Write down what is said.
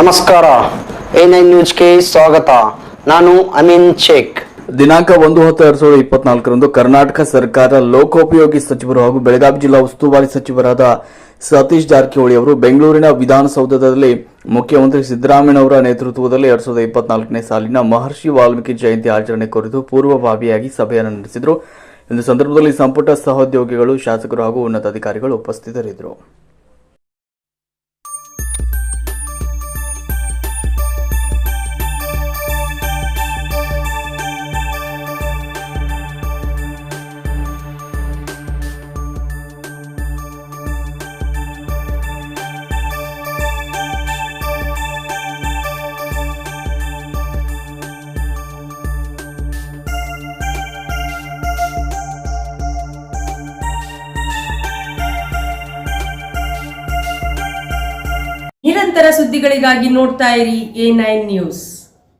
ನಮಸ್ಕಾರ. A9 ನ್ಯೂಸ್ಗೆ ಸ್ವಾಗತ. ನಾನು ಅಮೀನ್ ಶೇಖ್. ದಿನಾಂಕ 1/10/2024 ಕರ್ನಾಟಕ ಸರ್ಕಾರ ಲೋಕೋಪಯೋಗಿ ಸಚಿವರು ಹಾಗೂ ಬೆಳಗಾವಿ ಜಿಲ್ಲಾ ಉಸ್ತುವಾರಿ ಸಚಿವರಾದ ಸತೀಶ್ ಜಾರಕಿಹೊಳಿ ಅವರು ಬೆಂಗಳೂರಿನ ವಿಧಾನಸೌಧದಲ್ಲಿ ಮುಖ್ಯಮಂತ್ರಿ ಸಿದ್ದರಾಮಯ್ಯನವರ ನೇತೃತ್ವದಲ್ಲಿ 2024ನೇ ಸಾಲಿನ ಮಹರ್ಷಿ ವಾಲ್ಮೀಕಿ ಜಯಂತಿ ಆಚರಣೆ ಕುರಿತು ಪೂರ್ವಭಾವಿಯಾಗಿ ಸಭೆಯನ್ನು ನಡೆಸಿದರು. ಇಂದು ಸಂದರ್ಭದಲ್ಲಿ ಸಂಪುಟ ಸಹೋದ್ಯೋಗಿಗಳು, ಶಾಸಕರು ಹಾಗೂ ಉನ್ನತ ಅಧಿಕಾರಿಗಳು ಉಪಸ್ಥಿತರಿದ್ದರು. ನಿರಂತರ ಸುದ್ದಿಗಳಿಗಾಗಿ ನೋಡ್ತಾ ಇರಿ A9 ನ್ಯೂಸ್.